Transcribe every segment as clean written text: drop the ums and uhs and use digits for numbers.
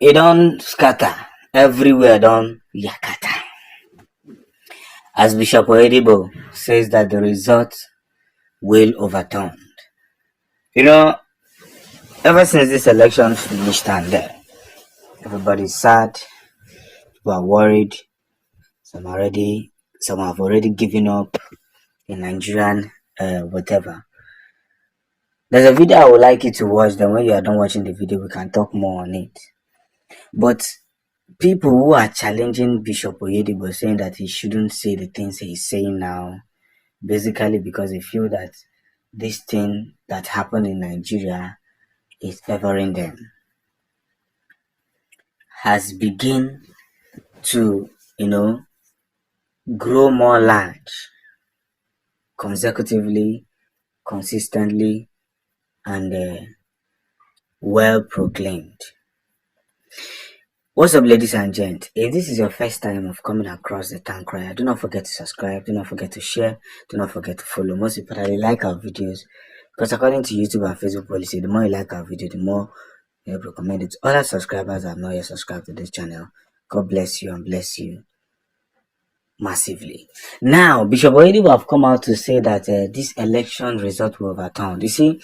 It don't scatter. Everywhere don't yakata. As Bishop Oyedepo says that the result will overturn. Ever since this election finished and everybody's sad, people are worried, some have already given up in Nigerian whatever. There's a video I would like you to watch, then when you are done watching the video, we can talk more on it. But people who are challenging Bishop Oyedepo, saying that he shouldn't say the things he's saying now, basically because they feel that this thing that happened in Nigeria is favoring them, has begun to, grow more large consecutively, consistently, and well proclaimed. What's up, ladies and gents? If this is your first time of coming across the Tank Crier, do not forget to subscribe, do not forget to share, do not forget to follow. Most importantly, like our videos, because according to YouTube and Facebook policy, the more you like our video, the more you recommend it to other subscribers that have not yet subscribed to this channel. God bless you and bless you massively. Now, Bishop Oyedepo have come out to say that this election result will overturn. You see,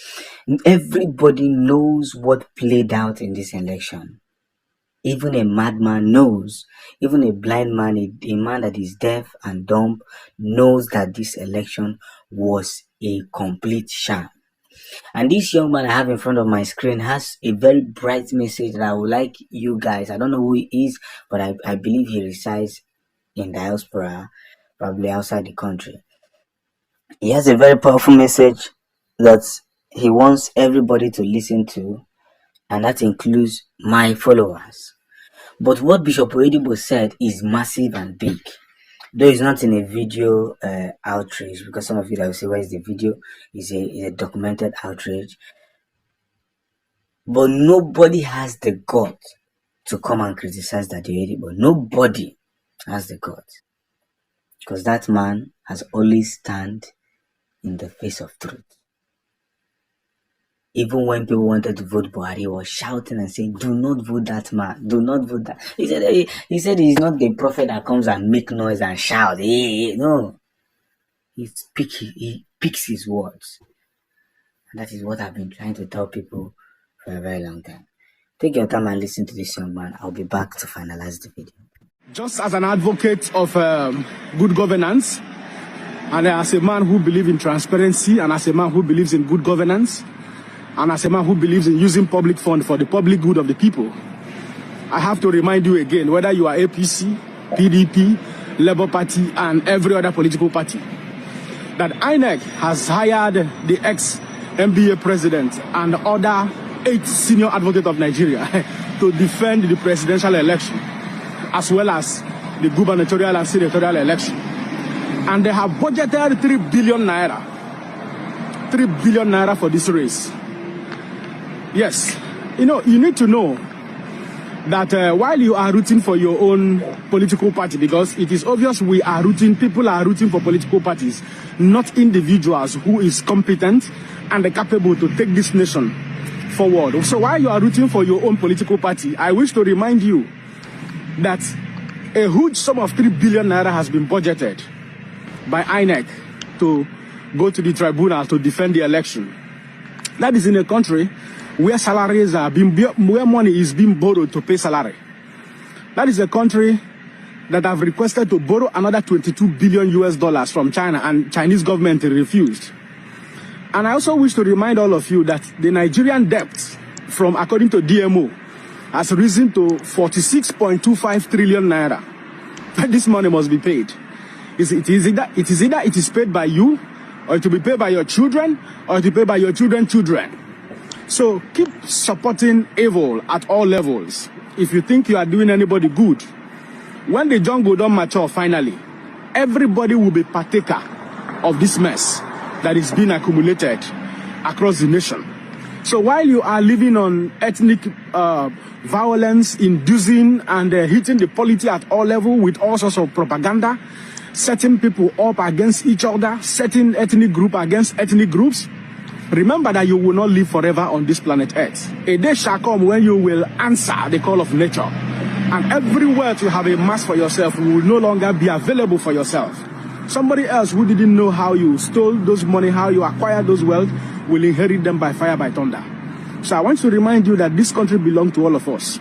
everybody knows what played out in this election. Even a madman knows, even a blind man, a man that is deaf and dumb, knows that this election was a complete sham. And this young man I have in front of my screen has a very bright message that I would like you guys, I don't know who he is, but I believe he resides in diaspora, probably outside the country. He has a very powerful message that he wants everybody to listen to, and that includes my followers. But what Bishop Oyedepo said is massive and big. Though it's not in a video outrage, because some of you that will say, where is the video? It's a documented outrage. But nobody has the guts to come and criticize that Oyedepo. Nobody has the guts. Because that man has always stand in the face of truth. Even when people wanted to vote Buhari, he was shouting and saying, do not vote that man. Do not vote that. He said he's not the prophet that comes and make noise and shout. No. He picks his words. And that is what I've been trying to tell people for a very long time. Take your time and listen to this young man. I'll be back to finalize the video. Just as an advocate of good governance, and as a man who believes in transparency, and as a man who believes in good governance, and as a man who believes in using public funds for the public good of the people, I have to remind you again, whether you are APC, PDP, Labour Party, and every other political party, that INEC has hired the ex-MBA president and other 8 senior advocates of Nigeria to defend the presidential election, as well as the gubernatorial and senatorial election. And they have budgeted 3 billion naira. 3 billion naira for this race. Yes, you need to know that while you are rooting for your own political party, because it is obvious people are rooting for political parties, not individuals who is competent and capable to take this nation forward. So while you are rooting for your own political party, I wish to remind you that a huge sum of 3 billion naira has been budgeted by INEC to go to the tribunal to defend the election. That is in a country where salaries are where money is being borrowed to pay salary. That is a country that have requested to borrow another $22 billion from China, and Chinese government refused. And I also wish to remind all of you that the Nigerian debt, according to DMO, has risen to 46.25 trillion naira. This money must be paid. It is paid by you, or it will be paid by your children, or it will be paid by your children's children. So keep supporting evil at all levels. If you think you are doing anybody good, when the jungle don't mature finally, everybody will be partaker of this mess that is being accumulated across the nation. So while you are living on ethnic violence, inducing and hitting the polity at all levels with all sorts of propaganda, setting people up against each other, setting ethnic group against ethnic groups, Remember that you will not live forever on this planet Earth. A day shall come when you will answer the call of nature. And every wealth you have amassed for yourself will no longer be available for yourself. Somebody else who didn't know how you stole those money, how you acquired those wealth, will inherit them by fire, by thunder. So I want to remind you that this country belongs to all of us.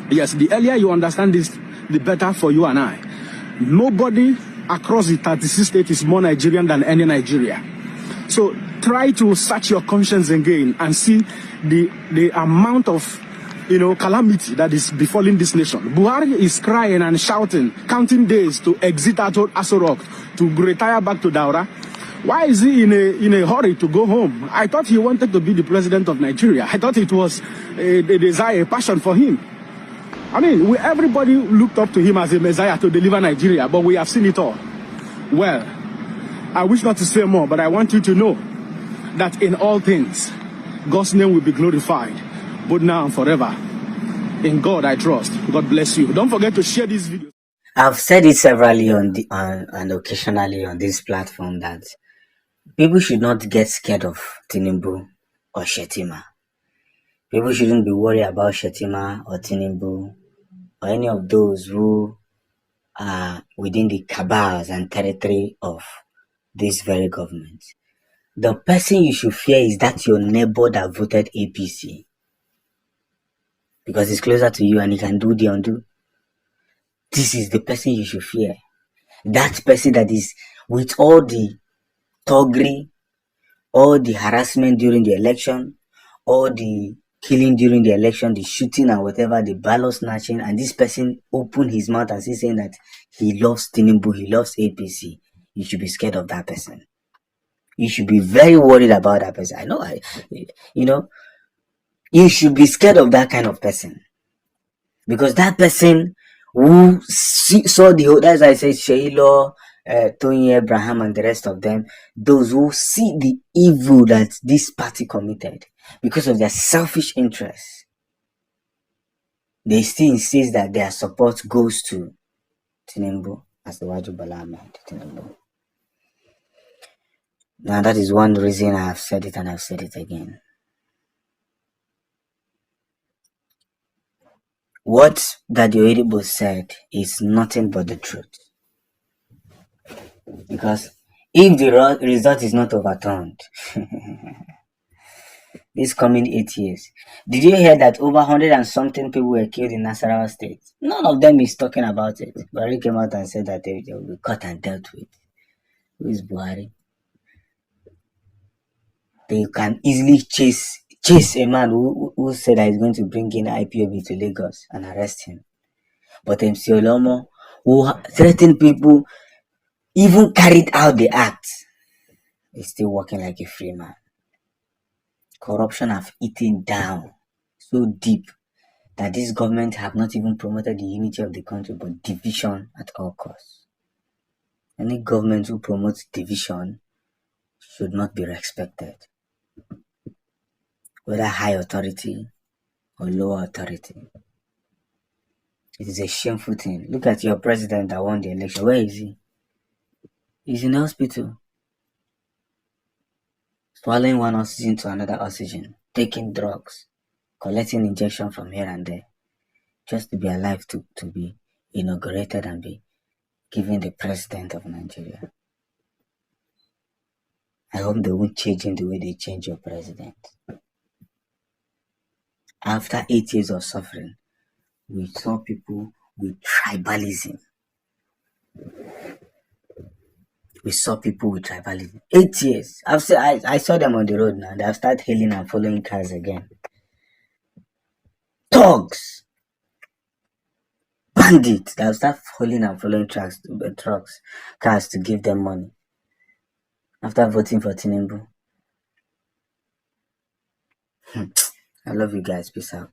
Yes, the earlier you understand this, the better for you and I. Nobody across the 36 states is more Nigerian than any Nigeria. So try to search your conscience again and see the amount of calamity that is befalling this nation. Buhari is crying and shouting, counting days to exit out of Aso Rock, to retire back to Daura. Why is he in a hurry to go home? I thought he wanted to be the president of Nigeria. I thought it was a desire, a passion for him. I mean, everybody looked up to him as a messiah to deliver Nigeria, but we have seen it all. Well, I wish not to say more, but I want you to know that in all things, God's name will be glorified, both now and forever. In God I trust. God bless you. Don't forget to share this video. I've said it severally and occasionally on this platform that people should not get scared of Tinubu or Shetima. People shouldn't be worried about Shetima or Tinubu or any of those who are within the cabals and territory of this very government. The person you should fear is that your neighbor that voted APC, because it's closer to you and he can do the undo. This is the person you should fear. That person that is with all the thuggery, all the harassment during the election, all the killing during the election, the shooting and whatever, the ballot snatching, and this person opened his mouth and he's saying that he loves Tinubu, he loves APC. You should be scared of that person. You should be very worried about that person. I know, you should be scared of that kind of person. Because that person who saw that's why I say Sheilo, Tony Abraham and the rest of them, those who see the evil that this party committed because of their selfish interests, they still insist that their support goes to Tinubu as the Waju Bala Ahmed Tinubu. Now that is one reason I have said it and I've said it again. What Daddy Oyedepo said is nothing but the truth. Because if the result is not overturned, this coming 8 years, did you hear that over 100 and something people were killed in Nasarawa State? None of them is talking about it. Buhari came out and said that they will be caught and dealt with. Who is Buhari? They can easily chase a man who said that he's going to bring in IPOB to Lagos and arrest him. But MC Olomo, who threatened people, even carried out the act, is still working like a free man. Corruption have eaten down so deep that this government have not even promoted the unity of the country, but division at all costs. Any government who promotes division should not be respected, whether high authority or lower authority. It is a shameful thing. Look at your president that won the election. Where is he? He's in the hospital, swallowing one oxygen to another oxygen, taking drugs, collecting injection from here and there, just to be alive to be inaugurated and be given the president of Nigeria. I hope they won't change him the way they change your president. After 8 years of suffering, we saw people with tribalism. We saw people with tribalism. 8 years. I saw them on the road now. They've started hailing and following cars again. Thugs. Bandits. They'll start hailing and following cars to give them money. After voting for Tinubu. I love you guys. Peace out.